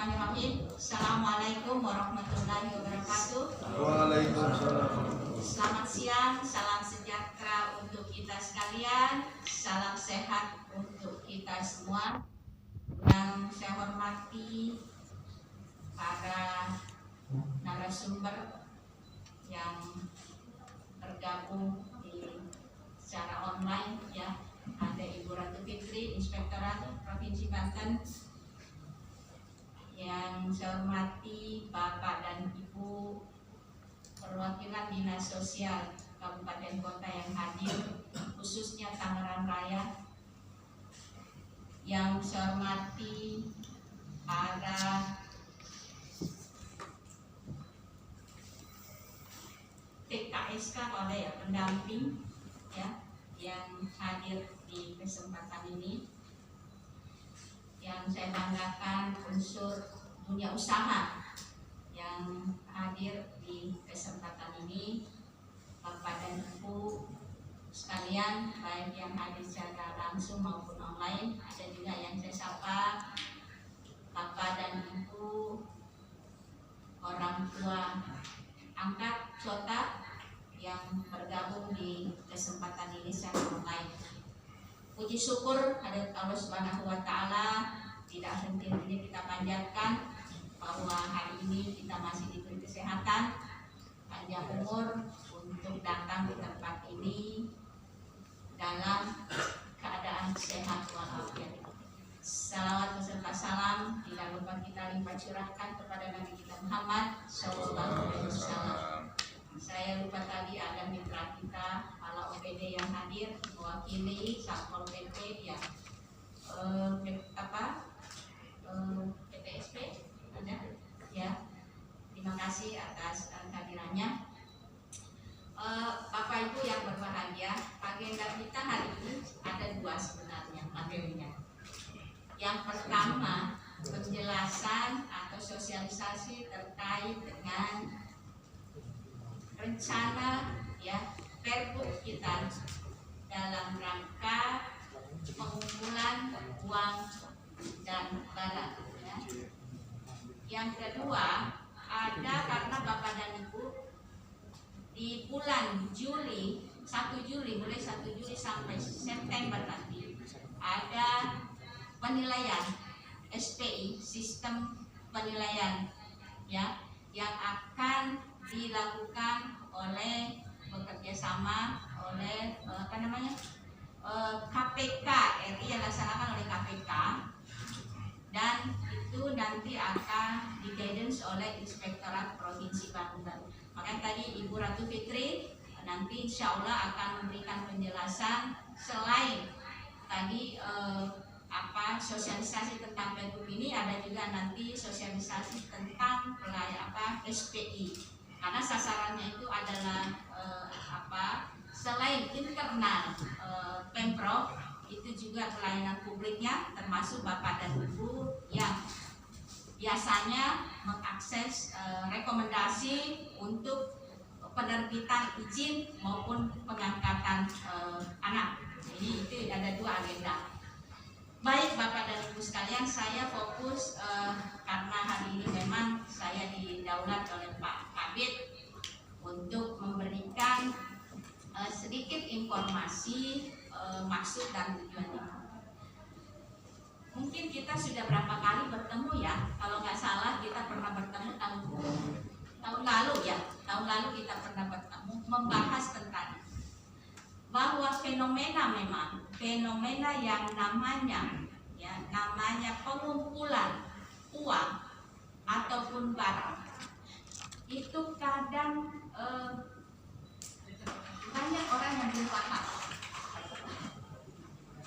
Bismillahirrahmanirrahim. Assalamualaikum warahmatullahi wabarakatuh. Waalaikumsalam. Selamat siang, salam sejahtera untuk kita sekalian, salam sehat untuk kita semua. Yang saya hormati para narasumber yang tergabung secara online, ya. Ada Ibu Ratu Fitri, Inspektorat Provinsi Banten. Yang saya hormati Bapak dan Ibu perwakilan Dinas Sosial Kabupaten Kota yang hadir, khususnya Tangerang Raya. Yang saya hormati para TKSK, kalau ya, pendamping, ya, yang hadir di kesempatan ini. Yang saya banggakan unsur dunia usaha yang hadir di kesempatan ini, Bapak dan Ibu sekalian, baik yang hadir secara langsung maupun online. Ada juga yang saya sapa Bapak dan Ibu orang tua angkat Cota yang bergabung di kesempatan ini secara online. Puji syukur hadirat Allah Subhanahu wa Ta'ala, tidak henti-hentinya kita panjatkan bahwa hari ini kita masih diberi kesehatan, panjang umur untuk datang di tempat ini dalam keadaan sehat walafiat. Salawat beserta salam tidak lupa kita limpah curahkan kepada Nabi kita Muhammad SAW. Saya lupa tadi ada mitra kita, kepala OPD yang hadir mewakili Satpol PP, ya, PTSP ada, ya. Terima kasih atas kehadirannya. Bapak Ibu yang berbahagia, agenda kita hari ini ada dua sebenarnya materinya. Yang pertama, penjelasan atau sosialisasi terkait dengan rencana, ya, Pergub kita dalam rangka pengumpulan uang dan barang, ya. Yang kedua, ada karena Bapak dan Ibu di bulan Juli, 1 Juli, mulai 1 Juli sampai September nanti ada penilaian SPI, sistem penilaian, ya, yang akan dilakukan oleh bekerja sama oleh KPK RI, yang dilaksanakan oleh KPK, dan itu nanti akan di guidance oleh Inspektorat Provinsi Banten. Makanya tadi Ibu Ratu Fitri nanti insya Allah akan memberikan penjelasan selain tadi sosialisasi tentang Pergub ini, ada juga nanti sosialisasi tentang SPI. Karena sasarannya itu adalah selain internal Pemprov, itu juga pelayanan publiknya, termasuk Bapak dan Ibu yang biasanya mengakses rekomendasi untuk penerbitan izin maupun pengangkatan anak. Jadi itu ada dua agenda. Baik Bapak dan Ibu sekalian, saya fokus karena hari ini memang saya didaulat oleh Pak Kabid untuk memberikan sedikit informasi maksud dan tujuannya. Mungkin kita sudah berapa kali bertemu, ya. Kalau nggak salah kita pernah bertemu tahun lalu, ya. Tahun lalu kita pernah bertemu membahas tentang bahwa fenomena yang namanya pengumpulan uang ataupun barang itu kadang banyak orang yang belum paham,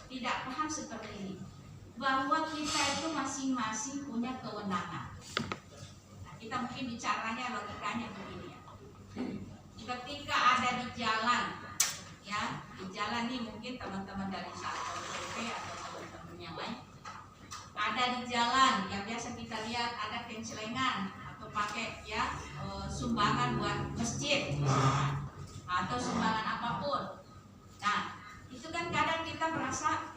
tidak paham seperti ini, bahwa kita itu masing-masing punya kewenangan. Nah, kita mungkin bicaranya logikanya begini, ya. Ketika ada di jalan, ya, di jalan nih mungkin teman-teman dari Satpol PP atau teman-teman yang lain ada di jalan yang biasa kita lihat ada kencelengan atau pakai, ya, sumbangan buat masjid atau sumbangan apapun. Nah, itu kan kadang kita merasa,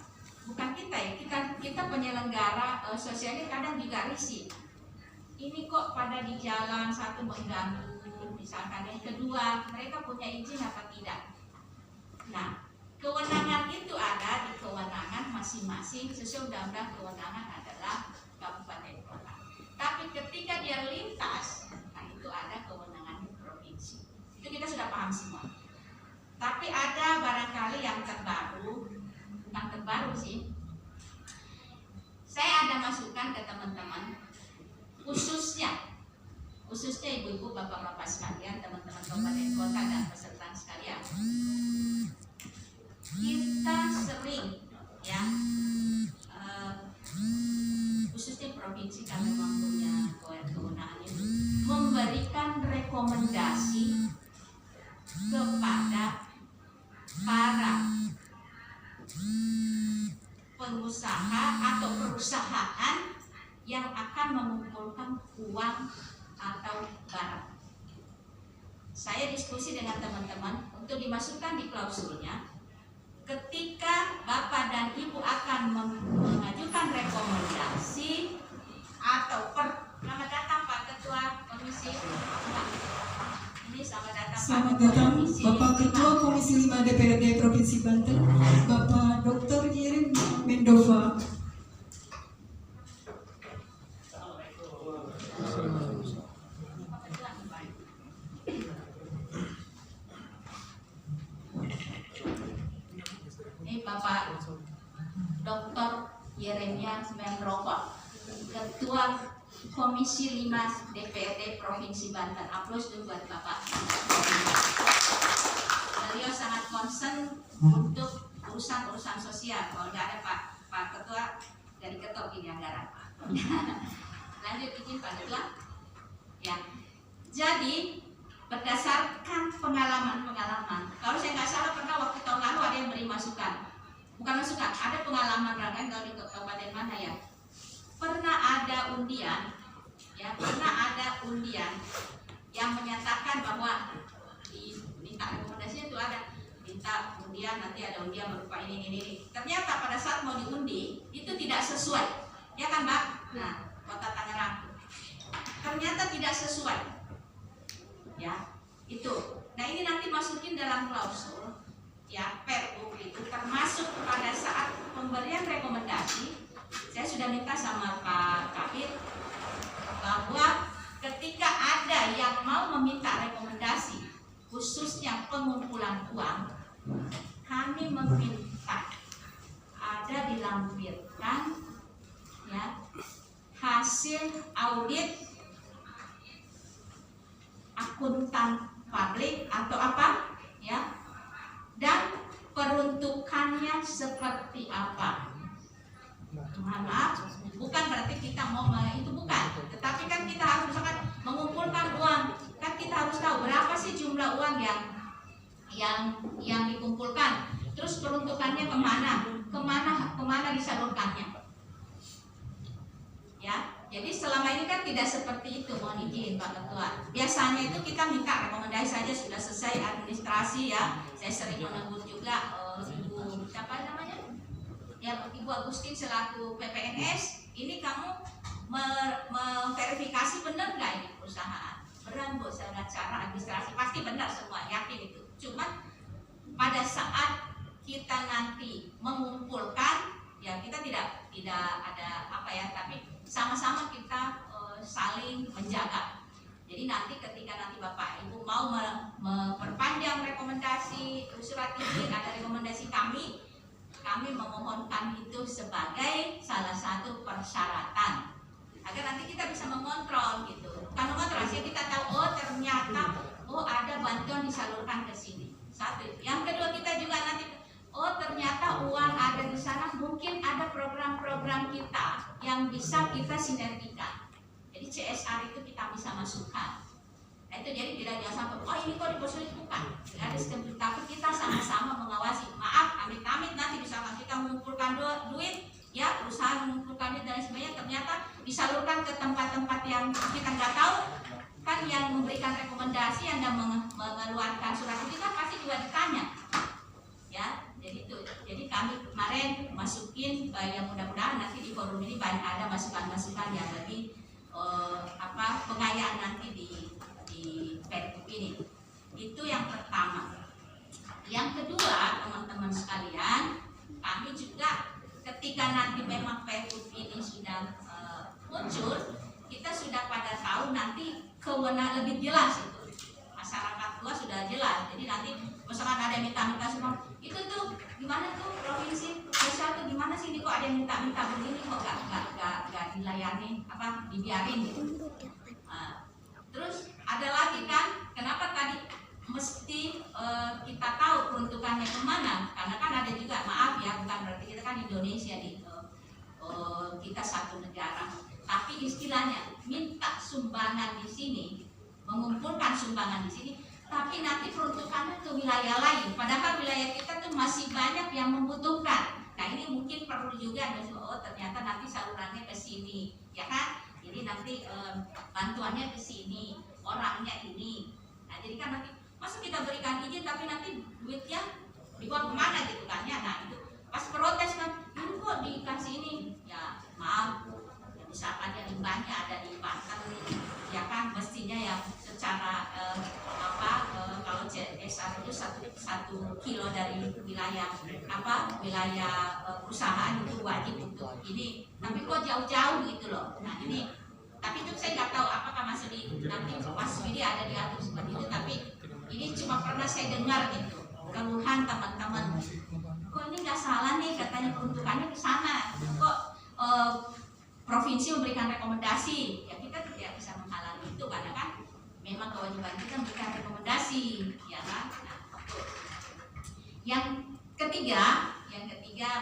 bukan kita, ya, kita penyelenggara sosialnya kadang juga risih ini kok pada di jalan, satu mengganggu, misalkan. Yang kedua, mereka punya izin apa tidak. Nah, kewenangan itu ada di kewenangan masing-masing. Sesuai undang-undang kewenangan adalah kabupaten kota. Tapi ketika dia lintas, nah itu ada kewenangan provinsi. Itu kita sudah paham semua. Tapi ada barangkali yang terbaru, bukan terbaru sih. Saya ada masukan ke teman-teman, khususnya ibu-ibu, bapak-bapak sekalian, teman-teman kabupaten kota dan peserta sekalian. Kita sering ya, khususnya provinsi kami memang punya kewenangan itu, memberikan rekomendasi kepada para pengusaha atau perusahaan yang akan mengumpulkan uang atau barang. Saya diskusi dengan teman-teman untuk dimasukkan di klausulnya. Ketika Bapak dan Ibu akan mengajukan rekomendasi atau selamat datang Pak Ketua Komisi 5. Ini selamat datang Bapak Ketua Komisi 5 DPRD Provinsi Banten, Bapak Dr. Irin Mendova. Ini Bapak Dr. Yeremia Mendova, Ketua Komisi 5 DPRD Provinsi Banten. Aplaus dulu buat Bapak. Beliau sangat concern untuk urusan sosial. Kalau nggak ada Pak Ketua, dari ketok ini anggaran. Lanjut izin Pak Ketua. Ya. Jadi berdasarkan pengalaman, kalau saya nggak salah pernah waktu tahun lalu ada yang beri masukan. Bukan masukan, ada pengalaman kan kalau di kabupaten mana ya? Pernah ada undian yang menyatakan bahwa minta rekomendasinya itu ada, minta undian, nanti ada undian berupa ini. Ternyata pada saat mau diundi itu tidak sesuai, ya kan Mbak? Nah, Kota Tangerang ternyata tidak sesuai, ya itu. Nah ini nanti masukin dalam klausul, ya Perpu itu, termasuk pada saat pemberian rekomendasi. Saya sudah minta sama Pak Kabit bahwa ketika ada yang mau meminta rekomendasi khususnya pengumpulan uang, kami meminta ada dilampirkan ya hasil audit akuntan publik atau apa ya, dan peruntukannya seperti apa. Maaf, bukan berarti kita mau itu, bukan, tetapi kan kita harus misalkan mengumpulkan uang, kan kita harus tahu berapa sih jumlah uang yang dikumpulkan, terus peruntukannya kemana disalurkannya, ya. Jadi selama ini kan tidak seperti itu, mohon izin Pak Ketua. Biasanya itu kita minta rekomendasi saja sudah selesai administrasi ya. Saya sering menegur juga Ibu siapa namanya? Ya Ibu Agustin selaku PPNS. Ini kamu memverifikasi benar nggak ini perusahaan? Benar Bu, dengan cara administrasi pasti benar semua, yakin itu. Cuma pada saat kita nanti mengumpulkan, ya kita tidak ada apa ya, tapi sama-sama kita saling menjaga. Jadi nanti ketika nanti Bapak Ibu mau memperpanjang rekomendasi surat izin, ada rekomendasi kami memohonkan itu sebagai salah satu persyaratan agar nanti kita bisa mengontrol gitu. Bukan mengontrol, sih kita tahu ternyata ada bantuan disalurkan ke sini. Satu. Yang kedua, kita juga nanti ternyata uang ada di sana, mungkin ada program-program kita yang bisa kita sinergikan. Jadi CSR itu kita bisa masukkan. Nah itu jadi tidak jangan sampai ini kok dibosulit, bukan. Tidak ada sistem, tapi kita sama-sama mengawasi. Maaf, amit-amit nanti misalkan kita mengumpulkan duit, ya perusahaan mengumpulkan duit dan sebagainya, ternyata disalurkan ke tempat-tempat yang kita nggak tahu. Kan yang memberikan rekomendasi, yang mengeluarkan surat itu kan pasti juga ditanya, ya. Jadi kami kemarin masukin yang mudah-mudahan nanti di forum ini banyak ada masukan-masukan yang lebih pengayaan nanti di Pergub ini. Itu yang pertama. Yang kedua, teman-teman sekalian, kami juga ketika nanti memang Pergub ini sudah muncul, kita sudah pada tahu nanti kewenangan lebih jelas itu. Masyarakat tua sudah jelas. Jadi nanti misalkan ada yang minta-minta semua, itu tuh gimana tuh provinsi sosial tuh gimana sih ini kok ada yang minta-minta begini kok gak dilayani dibiarin gitu. Terus ada lagi kan, kenapa tadi mesti kita tahu peruntukannya kemana? Karena kan ada juga, maaf ya, bukan berarti kita kan Indonesia kita satu negara, tapi istilahnya minta sumbangan di sini, mengumpulkan sumbangan di sini, tapi nanti peruntukannya ke wilayah lain. Padahal wilayah kita tuh masih banyak yang membutuhkan. Nah ini mungkin perlu juga, ternyata nanti salurannya ke sini, ya kan? Jadi nanti bantuannya ke sini, orangnya ini. Nah jadi kan nanti masa kita berikan izin tapi nanti duitnya dibuang kemana gitu kan ya. Nah itu pas protes kan, ini kok dikasih ini, ya maaf ya, misalkan ya limbahnya ada di Banten ya kan, mestinya ya secara kalau CSR itu satu kilo dari wilayah perusahaan itu wajib untuk ini, tapi kok jauh-jauh gitu loh. Nah ini, tapi itu saya nggak tahu apakah masih nanti Mas Widi ada diatur seperti itu, tapi ini cuma pernah saya dengar gitu keluhan teman-teman, kok ini nggak salah nih katanya peruntukannya ke sana, kok provinsi memberikan rekomendasi, ya kita tidak bisa menghalangi itu karena kan memang kewajiban kita memberikan rekomendasi, ya kan. Nah, yang ketiga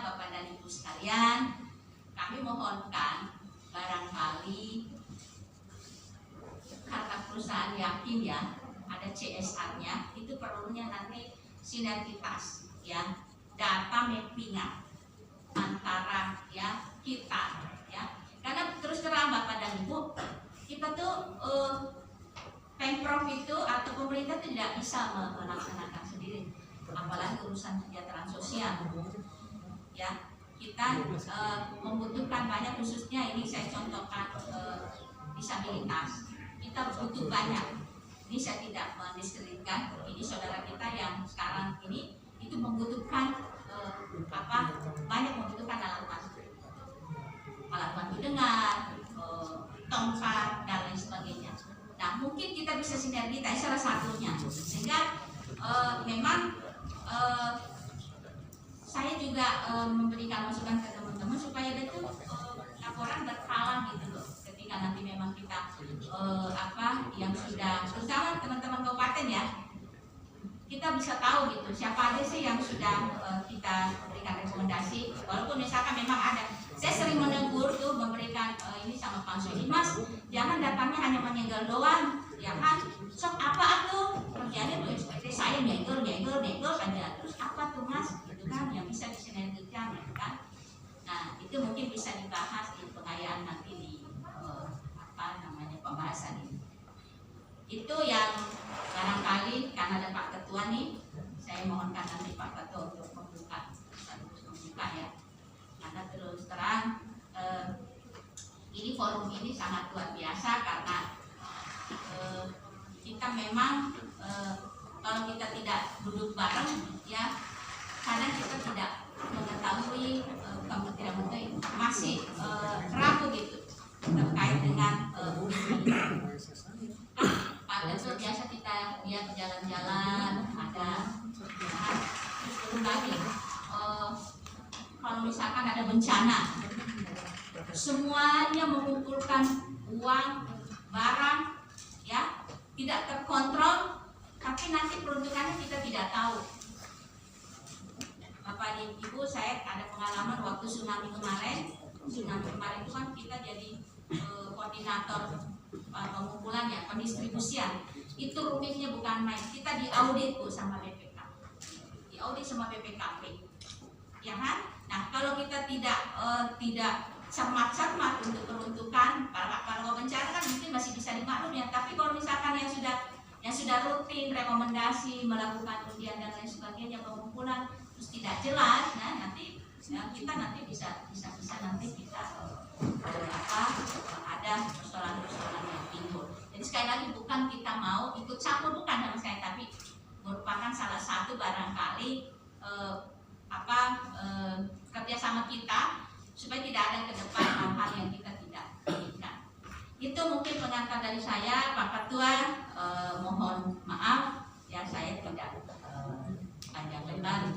Bapak dan Ibu sekalian, kami mohonkan barangkali karena perusahaan yakin ya ada CSR-nya, itu perlunya nanti sinergitas ya, data mappingan antara ya kita ya, karena terus terang Bapak dan Ibu, kita tuh Pemprov itu atau pemerintah itu tidak bisa melaksanakan sendiri, apalagi urusan kesejahteraan sosial ya. Kita membutuhkan banyak, khususnya ini saya contohkan disabilitas, kita butuh banyak. Ini saya tidak mendiskreditkan, ini saudara kita yang sekarang ini itu membutuhkan banyak membutuhkan alat bantu dengar, tongkat dan lain sebagainya. Nah mungkin kita bisa sinergitas salah satunya, sehingga memang saya juga memberikan masukan ke teman-teman supaya itu laporan berkala gitu loh, ketika nanti memang kita yang sudah, terutama teman-teman kabupaten ya, kita bisa tahu gitu siapa aja sih yang sudah kita berikan rekomendasi, walaupun misalkan memang ada. Saya sering menegur tuh, memberikan ini sama Pak Soni, Mas jangan datangnya hanya menyegel doang ya kan, sok apa tuh kerjanya tuh seperti saya nyegel aja, terus apa tuh Mas gitu kan, yang bisa disinergikan ya kan. Nah itu mungkin bisa dibahas di pengayaan nanti di pembahasan ini. Itu yang barangkali karena ada Pak Ketua nih, saya mohonkan nanti Pak Ketua untuk membuka ya, karena terus terang ini forum ini sangat luar biasa karena kita memang kalau kita tidak duduk bareng ya, kadang kita tidak mengetahui masih ragu gitu terkait dengan Pak Ketua biasa kita lihat jalan-jalan ada terus belum lagi kalau misalkan ada bencana semuanya mengumpulkan uang barang ya, tidak terkontrol, tapi nanti peruntukannya kita tidak tahu. Bapak dan Ibu, saya ada pengalaman waktu tsunami kemarin itu kan kita jadi koordinator pengumpulannya, pendistribusian. Itu rumitnya bukan main, kita diaudit Bu sama BPK, ya kan? Nah kalau kita tidak cermat untuk peruntukan para bencana kan mungkin masih bisa dimaklumi ya, tapi kalau misalkan yang sudah rutin rekomendasi melakukan ujian dan lain sebagainya, pengumpulan terus tidak jelas, nah nanti ya, kita nanti bisa nanti kita ada persoalan sekali lagi bukan kita mau ikut campur, bukan sama sekali, tapi merupakan salah satu barangkali kerjasama kita supaya tidak ada ke depan hal-hal yang kita tidak inginkan. Itu mungkin pengantar dari saya, Pak Ketua. Mohon maaf ya, saya tidak panjang lebar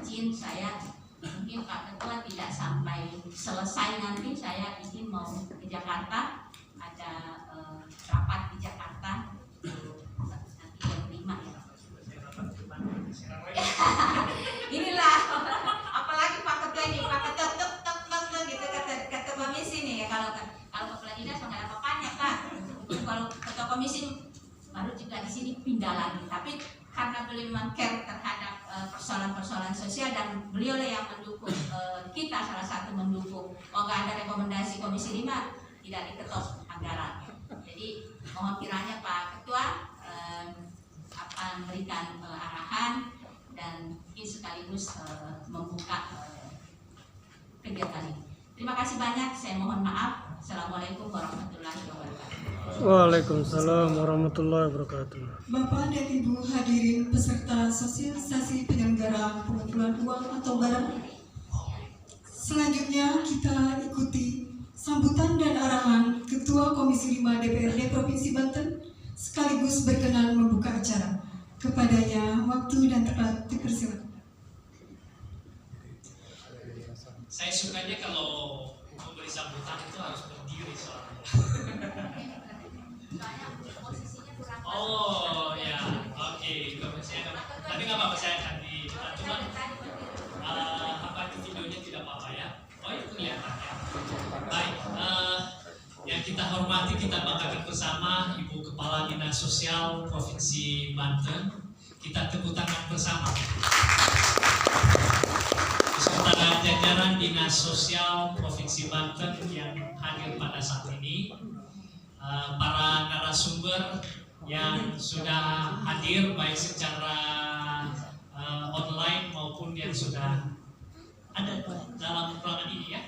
izin saya. Mungkin Pak Ketua tidak sampai selesai, nanti saya izin mau ke Jakarta, ada rapat di Jakarta nanti jam 5 ya. Inilah apalagi Pak Ketua ini, Pak Ketua tek gitu kata komisi nih ya, kalau kepala dinas nggak ada apa-apanya Pak. Kalau ketua komisi baru juga di sini pindah lagi, tapi karena beliau memang care terhadap persoalan-persoalan sosial dan beliau yang mendukung kita, salah satu mendukung. Kalau nggak ada rekomendasi Komisi 5 tidak diketok anggaran. Jadi mohon kiranya Pak Ketua memberikan arahan dan mungkin sekaligus membuka kegiatan ini. Terima kasih banyak. Saya mohon maaf. Assalamualaikum warahmatullahi wabarakatuh. Waalaikumsalam warahmatullahi wabarakatuh. Bapak dan Ibu hadirin peserta sosialisasi penyelenggaraan pengumpulan uang atau barang. Selanjutnya kita ikuti sambutan dan arahan Ketua Komisi 5 DPRD Provinsi Banten sekaligus berkenan membuka acara. Kepadanya waktu dan tempat dipersilakan. Saya sukanya kalau memberi sambutan itu harus berdiri soalnya. Oh ya, oke. Tapi nggak apa-apa, saya akan di depan. Cuman apa itu videonya tidak apa-apa ya. Oh itu kelihatan ya. Baik, yang kita hormati, kita banggakan bersama Ibu Kepala Dinas Sosial Provinsi Banten. Kita tepuk tangan bersama. Beserta jajaran Dinas Sosial Provinsi Banten yang hadir pada saat ini, para narasumber yang sudah hadir baik secara online maupun yang sudah ada dalam ruangan ini ya.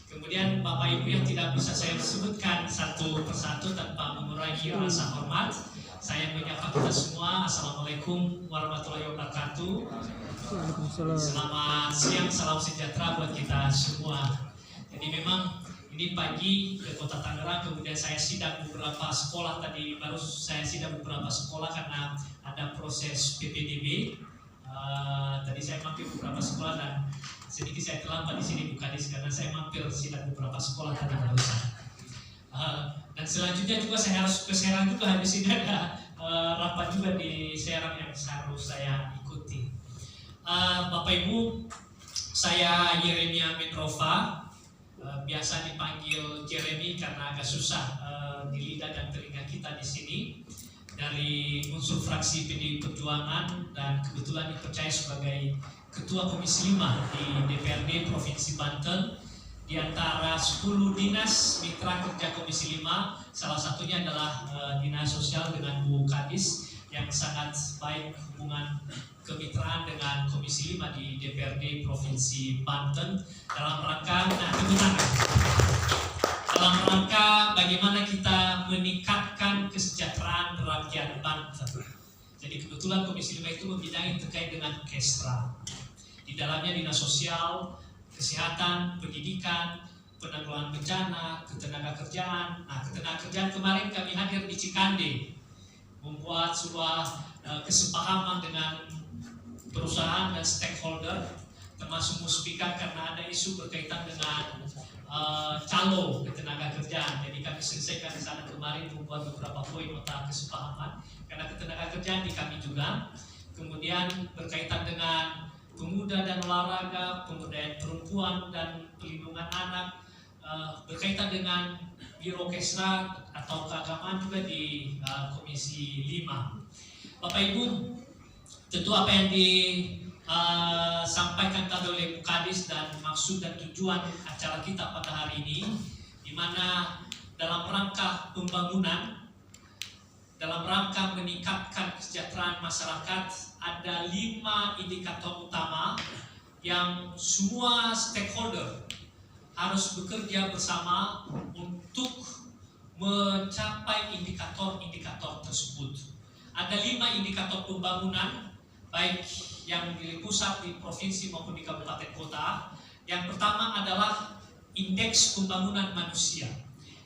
Kemudian Bapak Ibu yang tidak bisa saya sebutkan satu persatu tanpa mengurangi rasa hormat, saya menyapa kita semua. Assalamualaikum warahmatullahi wabarakatuh. Selamat siang, salam sejahtera buat kita semua. Jadi memang ini pagi ke Kota Tangerang, kemudian saya sidang beberapa sekolah tadi, baru saya sidang beberapa sekolah karena ada proses PPDB. Tadi saya mampir beberapa sekolah dan sedikit saya terlambat di sini Bukadis karena saya mampir sidang beberapa sekolah tadi barusan. Dan selanjutnya juga saya harus ke Serang juga, habis ini ada rapat juga di Serang yang harus saya ikuti. Bapak Ibu, saya Yeremia Metrova, biasa dipanggil Jeremy karena agak susah di lidah dan telinga kita di sini, dari unsur fraksi PDI Perjuangan dan kebetulan dipercaya sebagai Ketua Komisi 5 di DPRD Provinsi Banten. Di antara 10 dinas mitra kerja Komisi 5, salah satunya adalah Dinas Sosial dengan Bu Kadis yang sangat baik hubungan kemitraan dengan Komisi 5 di DPRD Provinsi Banten dalam rangka bagaimana kita meningkatkan kesejahteraan rakyat Banten. Jadi kebetulan Komisi 5 itu membidangi terkait dengan Kestra. Di dalamnya Dinas Sosial, Kesehatan, Pendidikan, Penanggulangan Bencana, Ketenagakerjaan. Nah, Ketenagakerjaan kemarin kami hadir di Cikande, membuat sebuah kesepahaman dengan perusahaan dan stakeholder, termasuk Muspika karena ada isu berkaitan dengan calo ketenagakerjaan. Jadi kami selesaikan di sana kemarin, membuat beberapa poin nota kesepahaman karena ketenagakerjaan di kami juga. Kemudian berkaitan dengan pemuda dan olahraga, pemberdayaan perempuan dan pelindungan anak, berkaitan dengan Biro Kesra atau keagamaan juga di Komisi 5. Bapak Ibu, tentu apa yang disampaikan tadi oleh Bu Kadis dan maksud dan tujuan acara kita pada hari ini, di mana dalam rangka pembangunan, dalam rangka meningkatkan kesejahteraan masyarakat, ada 5 indikator utama yang semua stakeholder harus bekerja bersama untuk mencapai indikator-indikator tersebut. Ada 5 indikator pembangunan, baik yang di pusat, di provinsi maupun di kabupaten kota. Yang pertama adalah indeks pembangunan manusia.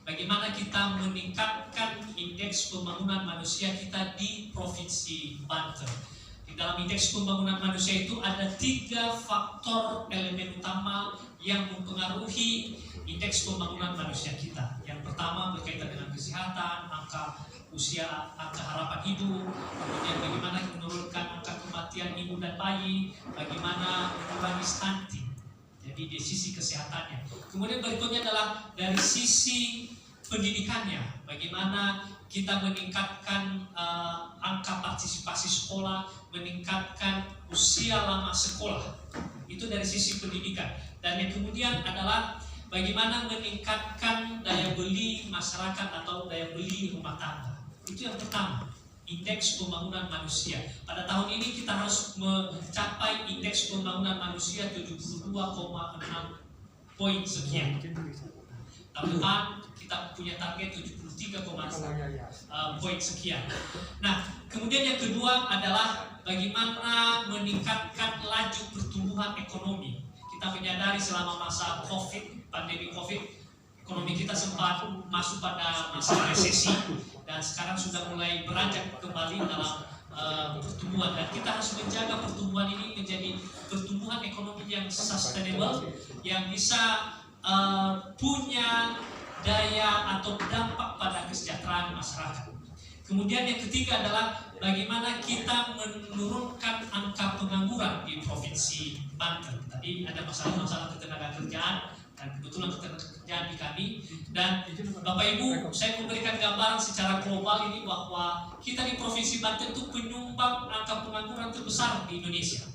Bagaimana kita meningkatkan indeks pembangunan manusia kita di Provinsi Banten. Di dalam indeks pembangunan manusia itu ada 3 faktor elemen utama yang mempengaruhi indeks pembangunan manusia kita. Yang pertama berkaitan dengan kesehatan, angka usia, angka harapan hidup, kemudian bagaimana menurunkan angka kematian ibu dan bayi, bagaimana mengurangi stunting. Jadi dari sisi kesehatannya. Kemudian berikutnya adalah dari sisi pendidikannya, bagaimana kita meningkatkan angka partisipasi sekolah, meningkatkan usia lama sekolah. Itu dari sisi pendidikan. Dan yang kemudian adalah bagaimana meningkatkan daya beli masyarakat atau daya beli rumah tangga. Itu yang pertama, indeks pembangunan manusia. Pada tahun ini kita harus mencapai indeks pembangunan manusia 72,6 poin sekian. Tahun depan kita punya target 73,1 poin sekian. Nah, kemudian yang kedua adalah bagaimana meningkatkan laju pertumbuhan ekonomi. Kita menyadari selama masa COVID, pandemi COVID, ekonomi kita sempat masuk pada masa resesi dan sekarang sudah mulai beranjak kembali dalam pertumbuhan, dan kita harus menjaga pertumbuhan ini menjadi pertumbuhan ekonomi yang sustainable, yang bisa punya daya atau dampak pada kesejahteraan masyarakat. Kemudian yang ketiga adalah bagaimana kita menurunkan angka pengangguran di Provinsi Banten. Tadi ada masalah-masalah ketenagakerjaan, dan kebetulan ketenagakerjaan di kami. Dan Bapak Ibu, saya memberikan gambaran secara global ini bahwa kita di Provinsi Banten itu penyumbang angka pengangguran terbesar di Indonesia.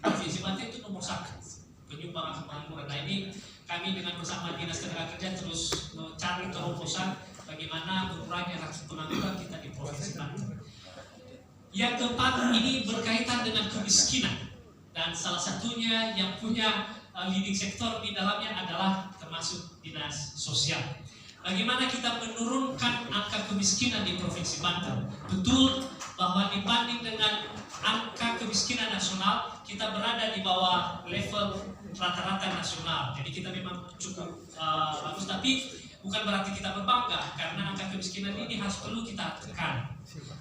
Provinsi Banten itu nomor 1 penyumbang angka pengangguran. Nah, ini kami dengan bersama Dinas Tenaga Kerja terus mencari terobosan bagaimana mengurangi angka pengangguran kita di Provinsi Banten. Yang keempat, ini berkaitan dengan kemiskinan, dan salah satunya yang punya leading sektor di dalamnya adalah termasuk dinas sosial. Bagaimana kita menurunkan angka kemiskinan di Provinsi Banten? Betul bahwa dibanding dengan angka kemiskinan nasional, kita berada di bawah level rata-rata nasional. Jadi kita memang cukup bagus, tapi bukan berarti kita berbangga, karena angka kemiskinan ini harus perlu kita tekan.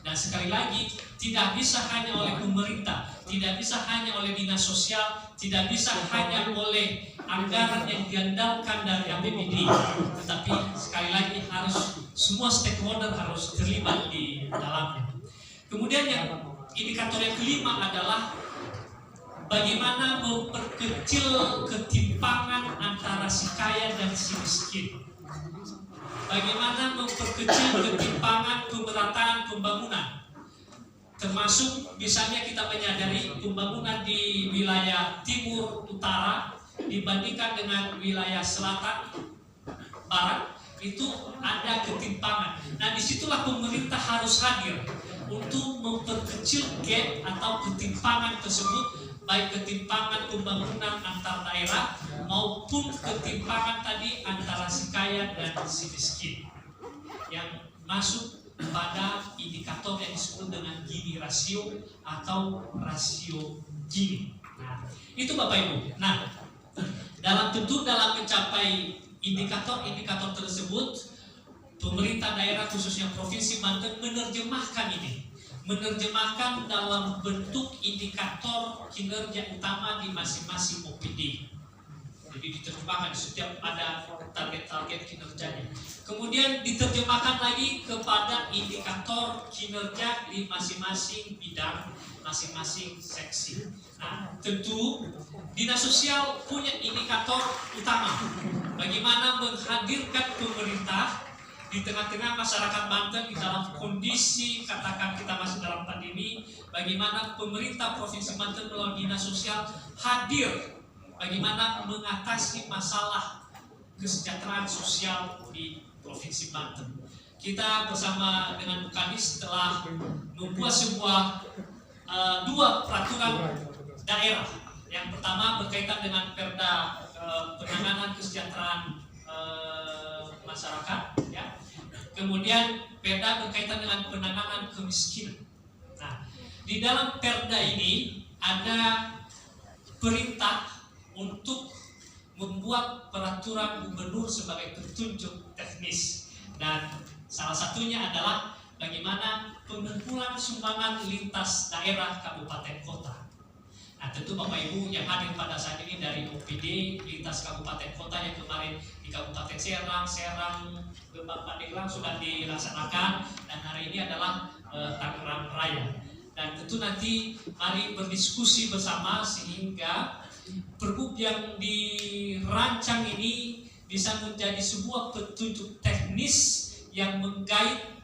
Dan sekali lagi, tidak bisa hanya oleh pemerintah, tidak bisa hanya oleh dinas sosial, tidak bisa hanya oleh anggaran yang diandalkan dari APBD, tetapi sekali lagi harus semua stakeholder harus terlibat di dalamnya. Kemudian yang indikator yang kelima adalah bagaimana memperkecil ketimpangan antara si kaya dan si miskin. Bagaimana memperkecil ketimpangan pemerataan pembangunan, termasuk misalnya kita menyadari pembangunan di wilayah timur utara dibandingkan dengan wilayah selatan barat itu ada ketimpangan. Nah, disitulah pemerintah harus hadir untuk memperkecil gap atau ketimpangan tersebut, baik ketimpangan pembangunan antar daerah maupun ketimpangan tadi antara si kaya dan si miskin, yang masuk pada indikator yang disebut dengan Gini rasio atau rasio Gini. Nah, itu Bapak Ibu. Nah, dalam mencapai indikator-indikator tersebut, pemerintah daerah khususnya Provinsi Banten menerjemahkan dalam bentuk indikator kinerja utama di masing-masing OPD. Jadi diterjemahkan, setiap ada target-target kinerjanya. Kemudian diterjemahkan lagi kepada indikator kinerja di masing-masing bidang, masing-masing seksi. Nah, tentu dinas sosial punya indikator utama. Bagaimana menghadirkan pemerintah di tengah-tengah masyarakat Banten di dalam kondisi, katakan kita masih dalam pandemi, bagaimana pemerintah Provinsi Banten melalui dinas sosial hadir bagaimana mengatasi masalah kesejahteraan sosial di Provinsi Banten. Kita bersama dengan Bu Kadis telah membuat dua peraturan daerah. Yang pertama berkaitan dengan Perda penanganan kesejahteraan masyarakat, ya. Kemudian perda berkaitan dengan penanganan kemiskinan. Nah, di dalam perda ini ada perintah untuk membuat peraturan gubernur sebagai petunjuk teknis, dan salah satunya adalah bagaimana pengumpulan sumbangan lintas daerah kabupaten kota. Nah, tentu Bapak Ibu yang hadir pada saat ini dari OPD lintas kabupaten kota yang kemarin di Kabupaten Serang, Gebang, Pandeglang sudah dilaksanakan, dan hari ini adalah Tangerang Raya. Dan tentu nanti mari berdiskusi bersama sehingga pergub yang dirancang ini bisa menjadi sebuah petunjuk teknis yang menggait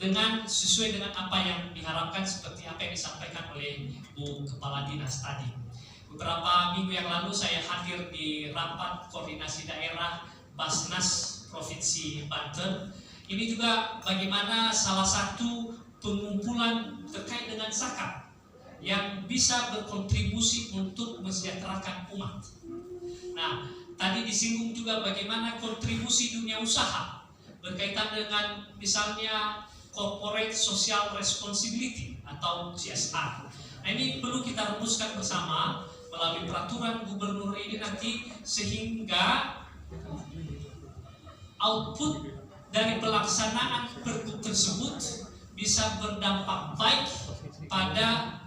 dengan sesuai dengan apa yang diharapkan, seperti apa yang disampaikan oleh Bu Kepala Dinas tadi. Beberapa minggu yang lalu saya hadir di rapat koordinasi daerah Basnas Provinsi Banten. Ini juga bagaimana salah satu pengumpulan terkait dengan zakat yang bisa berkontribusi untuk mensejahterakan umat. Nah, tadi disinggung juga bagaimana kontribusi dunia usaha berkaitan dengan misalnya Corporate Social Responsibility atau CSR. Nah, ini perlu kita rumuskan bersama melalui peraturan gubernur ini nanti, sehingga output dari pelaksanaan pergub tersebut bisa berdampak baik pada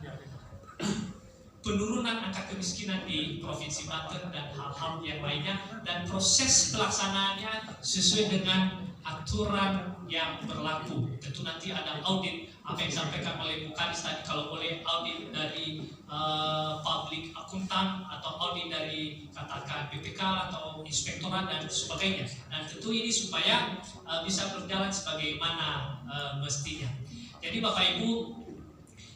penurunan angka kemiskinan di Provinsi Banten dan hal-hal yang lainnya, dan proses pelaksanaannya sesuai dengan aturan yang berlaku. Tentu nanti ada audit apa yang disampaikan oleh Bu Kadis tadi, kalau boleh audit dari public accountant atau audit dari katakan BPK atau inspektorat dan sebagainya. Dan tentu ini supaya bisa berjalan sebagaimana mestinya. Jadi Bapak Ibu,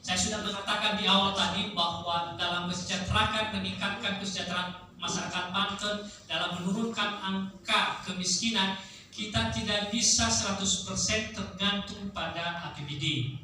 saya sudah mengatakan di awal tadi bahwa dalam mensejahterakan, meningkatkan kesejahteraan masyarakat Banten, dalam menurunkan angka kemiskinan, kita tidak bisa 100% tergantung pada APBD.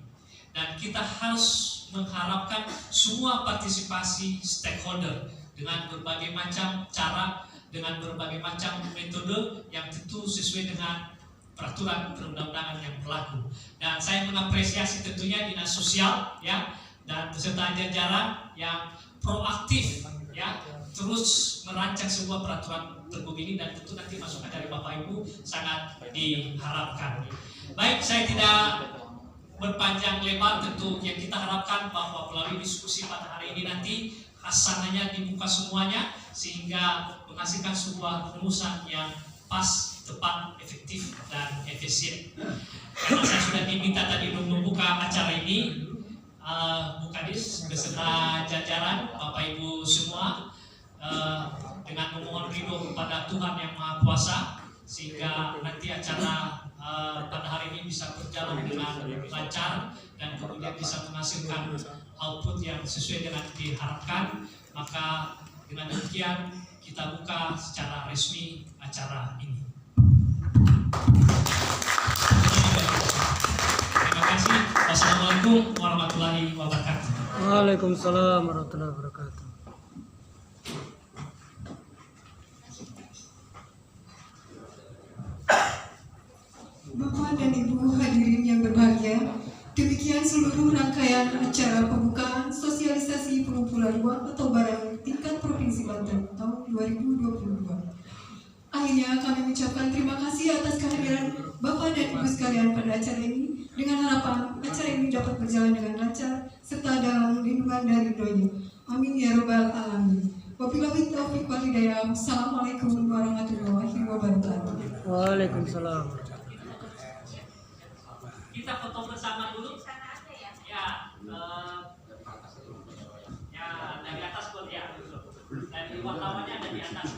Dan kita harus mengharapkan semua partisipasi stakeholder dengan berbagai macam cara, dengan berbagai macam metode yang tentu sesuai dengan peraturan perundang-undangan yang berlaku. Dan saya mengapresiasi tentunya Dinas Sosial ya, dan beserta jajaran yang proaktif ya, terus merancang sebuah peraturan pergub ini, dan tentu nanti masukan dari Bapak Ibu sangat diharapkan. Baik, saya tidak berpanjang lebar. Tentu yang kita harapkan bahwa melalui diskusi pada hari ini nanti hasananya dibuka semuanya, sehingga menghasilkan sebuah rumusan yang pas, tepat, efektif, dan efisien. Karena saya sudah diminta tadi untuk membuka acara ini, Bu Kadis beserta jajaran Bapak Ibu semua, dengan memohon ridho kepada Tuhan Yang Maha Kuasa, sehingga nanti acara pada hari ini bisa berjalan dengan lancar dan kemudian bisa menghasilkan output yang sesuai dengan diharapkan. Maka dengan demikian kita buka secara resmi acara ini. Terima kasih. Wassalamualaikum warahmatullahi wabarakatuh. Waalaikumsalam warahmatullahi wabarakatuh. Bapak dan Ibu hadirin yang berbahagia, demikian seluruh rangkaian acara pembukaan sosialisasi pengumpulan uang atau barang tingkat Provinsi Banten tahun 2022. Akhirnya kami mengucapkan terima kasih atas kehadiran Bapak dan Ibu sekalian pada acara ini, dengan harapan acara ini dapat berjalan dengan lancar serta dalam lindungan dari Doanya. Amin ya robbal alamin. Wabillahi taufiq wal hidayah. Assalamualaikum warahmatullahi wabarakatuh. Waalaikumsalam. Kita foto bersama dulu. Ya, ya dari atas buat ya. Dari wartawannya ada di atas.